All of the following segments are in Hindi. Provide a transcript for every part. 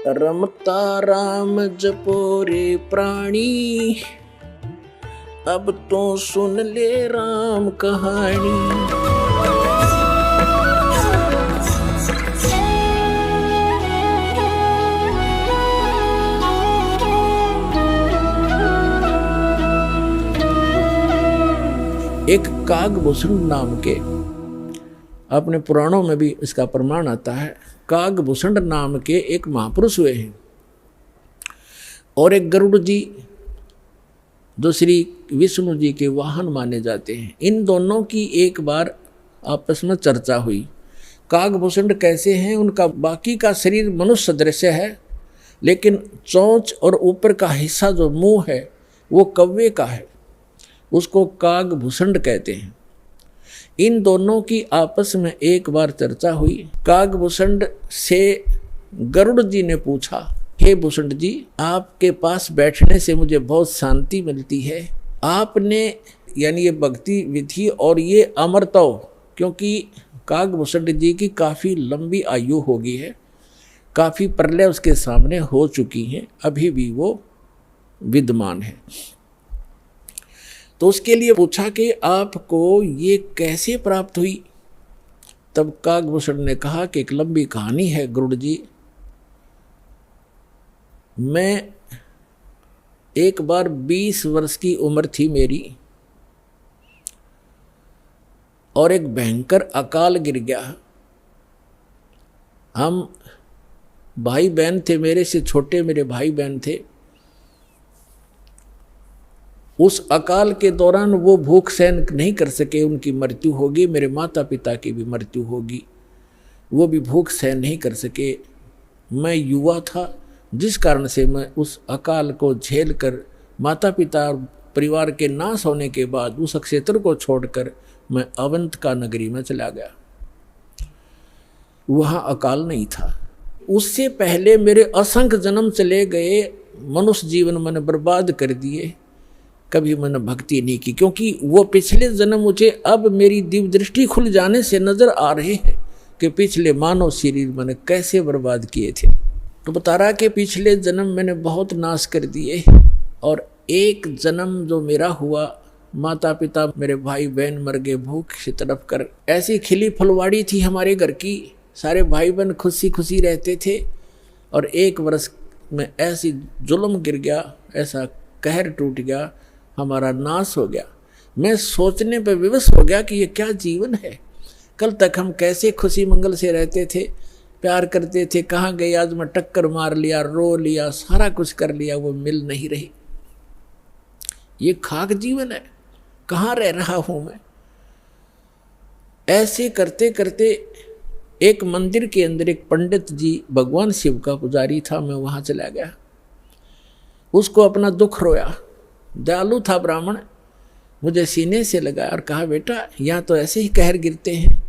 रमता राम जपो रे प्राणी, अब तो सुन ले राम कहानी। एक कागभूषण नाम के, अपने पुराणों में भी इसका प्रमाण आता है, कागभूषण नाम के एक महापुरुष हुए हैं और एक गरुड़ जी जो श्री विष्णु जी के वाहन माने जाते हैं। इन दोनों की एक बार आपस में चर्चा हुई। कागभूषण कैसे हैं, उनका बाकी का शरीर मनुष्य सदृश है, लेकिन चोंच और ऊपर का हिस्सा जो मुंह है वो कौवे का है, उसको कागभूषण कहते हैं। इन दोनों की आपस में एक बार चर्चा हुई। कागभूषण से गरुड़ जी ने पूछा, हे भूषण जी, आपके पास बैठने से मुझे बहुत शांति मिलती है। आपने यानी ये भक्ति विधि और ये अमरत्व, क्योंकि कागभूषण जी की काफ़ी लंबी आयु हो गई है, काफ़ी प्रलय उसके सामने हो चुकी हैं, अभी भी वो विद्यमान है। तो उसके लिए पूछा कि आपको ये कैसे प्राप्त हुई। तब कागभूषण ने कहा कि एक लंबी कहानी है गरुड़ जी। मैं एक बार 20 वर्ष की उम्र थी मेरी, और एक भयंकर अकाल गिर गया। हम भाई बहन थे, मेरे से छोटे मेरे भाई बहन थे। उस अकाल के दौरान वो भूख सहन नहीं कर सके, उनकी मृत्यु होगी। मेरे माता पिता की भी मृत्यु होगी, वो भी भूख सहन नहीं कर सके। मैं युवा था, जिस कारण से मैं उस अकाल को झेल कर माता पिता और परिवार के नाश होने के बाद उस क्षेत्र को छोड़कर मैं अवंतिका नगरी में चला गया। वहाँ अकाल नहीं था। उससे पहले मेरे असंख्य जन्म चले गए, मनुष्य जीवन मैंने बर्बाद कर दिए, कभी मैंने भक्ति नहीं की, क्योंकि वो पिछले जन्म मुझे अब मेरी दिव्य दृष्टि खुल जाने से नजर आ रहे हैं कि पिछले मानव शरीर मैंने कैसे बर्बाद किए थे। तो बता रहा कि पिछले जन्म मैंने बहुत नाश कर दिए, और एक जन्म जो मेरा हुआ, माता पिता मेरे भाई बहन मर गए भूख से तड़प कर। ऐसी खिली फुलवाड़ी थी हमारे घर की, सारे भाई बहन खुशी खुशी रहते थे, और एक वर्ष में ऐसी जुल्म गिर गया, ऐसा कहर टूट गया, हमारा नाश हो गया। मैं सोचने पर विवश हो गया कि ये क्या जीवन है। कल तक हम कैसे खुशी मंगल से रहते थे, प्यार करते थे, कहाँ गए आज मैं टक्कर मार लिया, रो लिया, सारा कुछ कर लिया, वो मिल नहीं रही। ये खाक जीवन है, कहाँ रह रहा हूँ मैं। ऐसे करते करते एक मंदिर के अंदर एक पंडित जी, भगवान शिव का पुजारी था, मैं वहाँ चला गया। उसको अपना दुख रोया। दयालु था ब्राह्मण, मुझे सीने से लगाया और कहा, बेटा यहाँ तो ऐसे ही कहर गिरते हैं,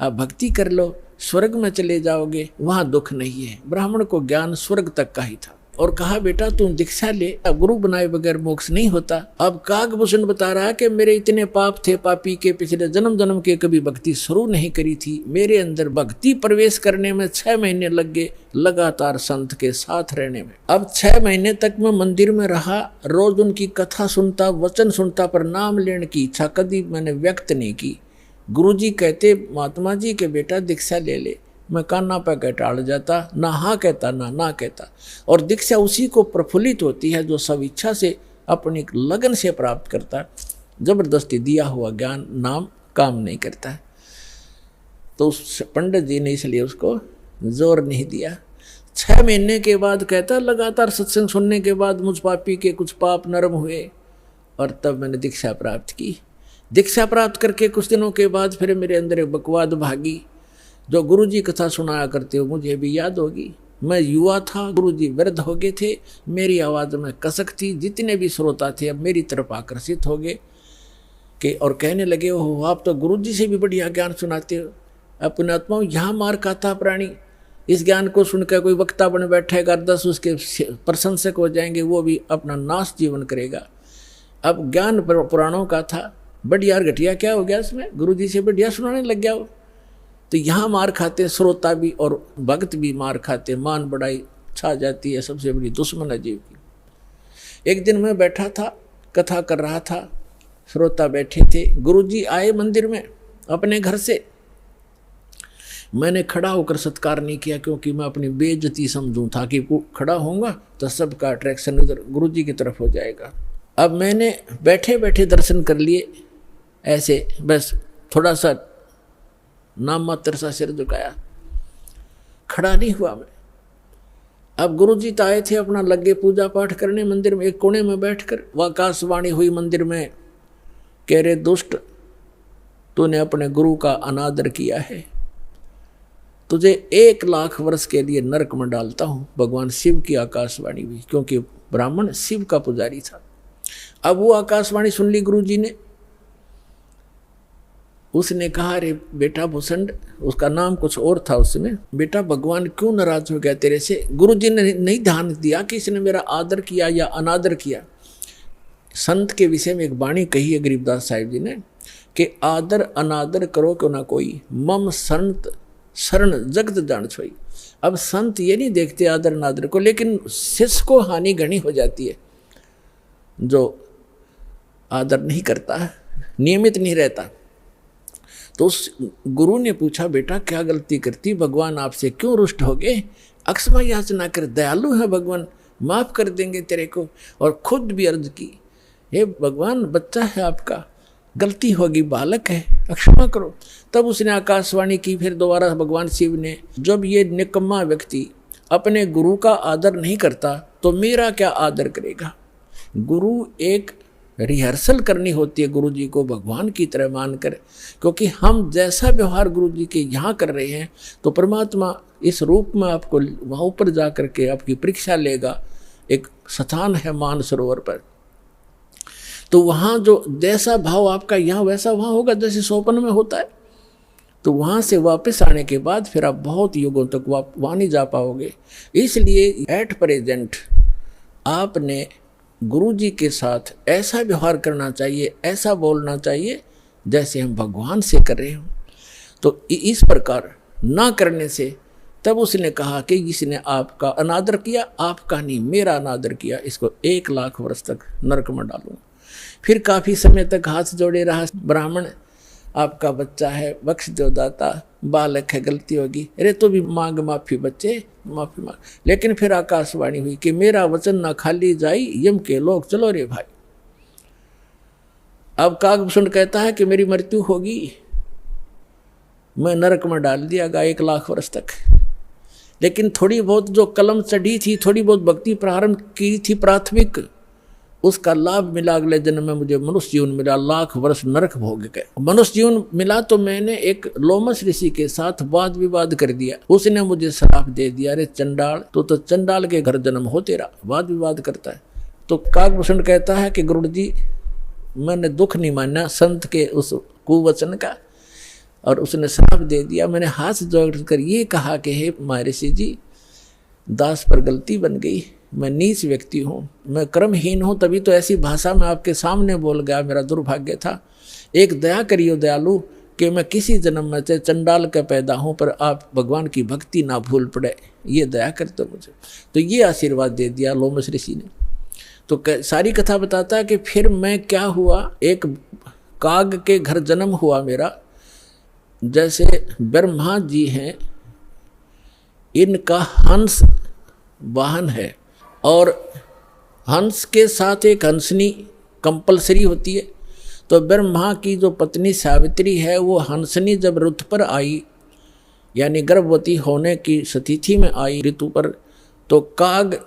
आप भक्ति कर लो, स्वर्ग में चले जाओगे, वहाँ दुख नहीं है। ब्राह्मण को ज्ञान स्वर्ग तक का ही था, और कहा, बेटा तू दीक्षा ले, अब गुरु बनाए बगैर मोक्ष नहीं होता। अब कागभूषण बता रहा है कि मेरे इतने पाप थे, पापी के पिछले जन्म जन्म के कभी भक्ति शुरू नहीं करी थी। मेरे अंदर भक्ति प्रवेश करने में 6 महीने लग गए, लगातार संत के साथ रहने में। अब 6 महीने तक मैं मंदिर में रहा, रोज उनकी कथा सुनता, वचन सुनता, पर नाम लेने की इच्छा कभी मैंने व्यक्त नहीं की। गुरुजी कहते, महात्मा जी के बेटा दीक्षा ले ले, मैं कान्ना पे कह टाल जाता, ना हाँ कहता ना कहता। और दीक्षा उसी को प्रफुल्लित होती है जो सब इच्छा से अपनी लगन से प्राप्त करता है। जबरदस्ती दिया हुआ ज्ञान नाम काम नहीं करता है। तो उस पंडित जी ने इसलिए उसको जोर नहीं दिया। 6 महीने के बाद कहता, लगातार सत्संग सुनने के बाद मुझ पापी के कुछ पाप नरम हुए, और तब मैंने दीक्षा प्राप्त की। दीक्षा प्राप्त करके कुछ दिनों के बाद फिर मेरे अंदर एक बकवाद भागी। जो गुरुजी कथा सुनाया करते हो मुझे भी याद होगी। मैं युवा था, गुरुजी वृद्ध हो गए थे, मेरी आवाज़ में कसक थी। जितने भी श्रोता थे अब मेरी तरफ आकर्षित हो गए कि और कहने लगे, ओह आप तो गुरुजी से भी बढ़िया ज्ञान सुनाते हो। अपने आत्माओं यहाँ मार खाता प्राणी, इस ज्ञान को सुनकर कोई वक्ता बन बैठेगा, 10 उसके प्रशंसक हो जाएंगे, वो भी अपना नाश जीवन करेगा। अब ज्ञान पुराणों का था, बढ़िया घटिया क्या हो गया इसमें, गुरुजी से बढ़िया सुनाने लग गया वो। तो यहाँ मार खाते श्रोता भी और भक्त भी मार खाते, मान बढ़ाई छा जाती है, सबसे बड़ी दुश्मन है जीव की। एक दिन मैं बैठा था, कथा कर रहा था, श्रोता बैठे थे, गुरुजी आए मंदिर में अपने घर से। मैंने खड़ा होकर सत्कार नहीं किया, क्योंकि मैं अपनी बेइज्जती समझूं था कि खड़ा होऊंगा तो सबका अट्रैक्शन इधर गुरुजी की तरफ हो जाएगा। अब मैंने बैठे बैठे दर्शन कर लिए, ऐसे बस थोड़ा सा नाम मात्र सा सिर झुकाया, खड़ा नहीं हुआ मैं। अब गुरुजी तो आए थे, अपना लगे पूजा पाठ करने मंदिर में, एक कोने में बैठकर वह आकाशवाणी हुई मंदिर में, कह रहे दुष्ट, तूने अपने गुरु का अनादर किया है, तुझे 1 लाख वर्ष के लिए नरक में डालता हूं। भगवान शिव की आकाशवाणी हुई, क्योंकि ब्राह्मण शिव का पुजारी था। अब वो आकाशवाणी सुन ली गुरुजी ने। उसने कहा, अरे बेटा भूषण, उसका नाम कुछ और था उसमें, बेटा भगवान क्यों नाराज हो गया तेरे से? गुरुजी ने नहीं ध्यान दिया कि इसने मेरा आदर किया या अनादर किया। संत के विषय में एक वाणी कही है गरीबदास साहिब जी ने कि आदर अनादर करो क्यों ना कोई, मम संत शरण जगत जान छोई। अब संत ये नहीं देखते आदर अनादर को, लेकिन शिष्य को हानि घनी हो जाती है जो आदर नहीं करता, नियमित नहीं रहता। तो उस गुरु ने पूछा, बेटा क्या गलती करती, भगवान आपसे क्यों रुष्ट हो गए? अक्षमा याचना कर, दयालु है भगवान, माफ कर देंगे तेरे को। और खुद भी अर्ज की, हे भगवान बच्चा है आपका, गलती होगी, बालक है, क्षमा करो। तब उसने आकाशवाणी की फिर दोबारा भगवान शिव ने, जब ये निकम्मा व्यक्ति अपने गुरु का आदर नहीं करता तो मेरा क्या आदर करेगा? गुरु एक रिहर्सल करनी होती है गुरु जी को भगवान की तरह मानकर, क्योंकि हम जैसा व्यवहार गुरु जी के यहाँ कर रहे हैं तो परमात्मा इस रूप में आपको वहाँ ऊपर जा कर के आपकी परीक्षा लेगा। एक स्थान है मानसरोवर पर, तो वहाँ जो जैसा भाव आपका यहाँ वैसा वहाँ होगा, जैसे सोपन में होता है। तो वहाँ से वापस आने के बाद फिर आप बहुत युगों तक वहाँ नहीं जा पाओगे। इसलिए एट प्रेजेंट आपने गुरु जी के साथ ऐसा व्यवहार करना चाहिए, ऐसा बोलना चाहिए जैसे हम भगवान से कर रहे हों। तो इस प्रकार ना करने से तब उसने कहा कि इसने आपका अनादर किया, आपका नहीं मेरा अनादर किया, इसको 1 लाख वर्ष तक नरक में डालूंगा। फिर काफ़ी समय तक हाथ जोड़े रहा ब्राह्मण, आपका बच्चा है, बख्श दो दाता, बालक है, गलती होगी, अरे तो भी मांग माफ़ी बच्चे, माफ़ी मांग। लेकिन फिर आकाशवाणी हुई कि मेरा वचन ना खाली जाई, यम के लोग चलो रे भाई। अब काकभूषण कहता है कि मेरी मृत्यु होगी, मैं नरक में डाल दिया गया 1 लाख वर्ष तक। लेकिन थोड़ी बहुत जो कलम चढ़ी थी, थोड़ी बहुत भक्ति प्रारंभ की थी प्राथमिक, उसका लाभ मिला। अगले जन्म में मुझे मनुष्य जीवन मिला, 1 लाख वर्ष नरक भोग गए। मनुष्य जीवन मिला तो मैंने एक लोमस ऋषि के साथ वाद विवाद कर दिया, उसने मुझे श्राप दे दिया, अरे चंडाल तो चंडाल के घर जन्म हो तेरा, वाद विवाद करता है। तो काकभूषण कहता है कि गुरु जी मैंने दुख नहीं माना संत के उस कुवचन का, और उसने श्राप दे दिया। मैंने हाथ जोड़कर ये कहा कि हे महर्षि जी, दास पर गलती बन गई, मैं नीच व्यक्ति हूँ, मैं कर्महीन हूँ, तभी तो ऐसी भाषा में आपके सामने बोल गया, मेरा दुर्भाग्य था। एक दया करियो दयालु कि मैं किसी जन्म में से चंडाल का पैदा हूँ, पर आप भगवान की भक्ति ना भूल पड़े, ये दया करते मुझे। तो ये आशीर्वाद दे दिया लोमस ऋषि ने। तो सारी कथा बताता है कि फिर मैं क्या हुआ, एक काग के घर जन्म हुआ मेरा। जैसे ब्रह्मा जी हैं, इनका हंस वाहन है, और हंस के साथ एक हंसनी कंपलसरी होती है। तो ब्रह्मा की जो पत्नी सावित्री है, वो हंसनी जब ऋतु पर आई, यानी गर्भवती होने की स्थिति में आई ऋतु पर, तो काग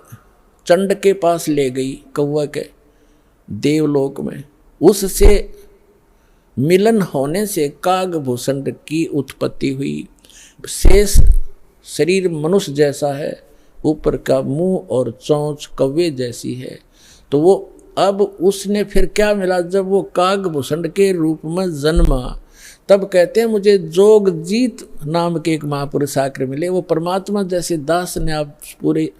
चंड के पास ले गई, कौवा के देवलोक में। उससे मिलन होने से कागभूषण की उत्पत्ति हुई। शेष शरीर मनुष्य जैसा है, ऊपर का मुंह और चोंच कौवे जैसी है। तो वो अब उसने फिर क्या मिला, जब वो कागभूषण के रूप में जन्मा, तब कहते हैं मुझे जोगजीत नाम के एक महापुरुष आकर मिले। वो परमात्मा जैसे दास ने आप पूरे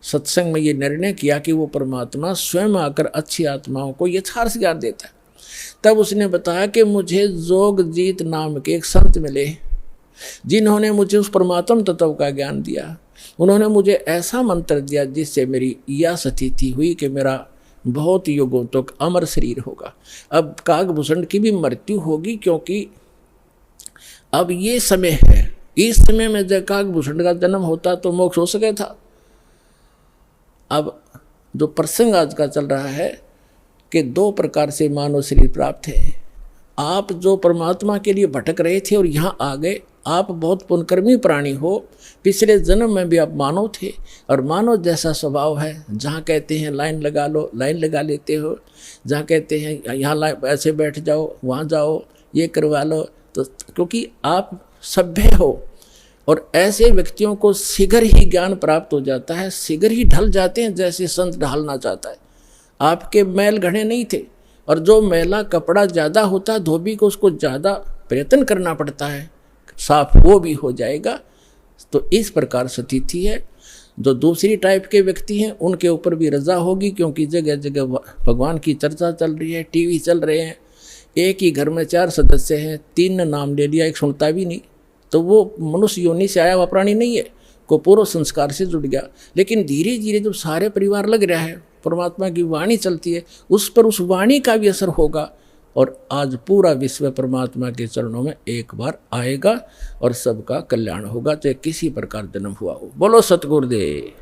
सत्संग में ये निर्णय किया कि वो परमात्मा स्वयं आकर अच्छी आत्माओं को यथार्थ ज्ञान देता है। तब उसने बताया कि मुझे जोगजीत नाम के एक संत मिले, जिन्होंने मुझे उस परमात्मा तत्व का ज्ञान दिया। उन्होंने मुझे ऐसा मंत्र दिया जिससे मेरी यह स्थिति हुई कि मेरा बहुत युगों तक अमर शरीर होगा। अब काकभूषण की भी मृत्यु होगी, क्योंकि अब ये समय है, इस समय में जब काकभूषण का जन्म होता तो मोक्ष हो सके था। अब जो प्रसंग आज का चल रहा है कि 2 प्रकार से मानव शरीर प्राप्त है। आप जो परमात्मा के लिए भटक रहे थे और यहाँ आ गए, आप बहुत पुण्यकर्मी प्राणी हो, पिछले जन्म में भी आप मानव थे और मानव जैसा स्वभाव है। जहाँ कहते हैं लाइन लगा लो, लाइन लगा लेते हो, जहाँ कहते हैं यहाँ ऐसे बैठ जाओ, वहाँ जाओ, ये करवा लो, तो क्योंकि आप सभ्य हो और ऐसे व्यक्तियों को शीघ्र ही ज्ञान प्राप्त हो जाता है, शीघ्र ही ढल जाते हैं जैसे संत ढालना चाहता है। आपके मैल घड़े नहीं थे, और जो मैला कपड़ा ज़्यादा होता है धोबी को उसको ज़्यादा प्रयत्न करना पड़ता है, साफ वो भी हो जाएगा। तो इस प्रकार स्थिति है। जो दूसरी टाइप के व्यक्ति हैं उनके ऊपर भी रजा होगी, क्योंकि जगह जगह भगवान की चर्चा चल रही है, टीवी चल रहे हैं। एक ही घर में 4 सदस्य हैं, 3 ने नाम ले लिया, एक सुनता भी नहीं, तो वो मनुष्य योनि से आया हुआ प्राणी नहीं है, को पूर्व संस्कार से जुड़ गया। लेकिन धीरे धीरे जब सारे परिवार लग रहा है, परमात्मा की वाणी चलती है, उस पर उस वाणी का भी असर होगा और आज पूरा विश्व परमात्मा के चरणों में एक बार आएगा और सबका कल्याण होगा, चाहे किसी प्रकार जन्म हुआ हो। बोलो सतगुरुदेव।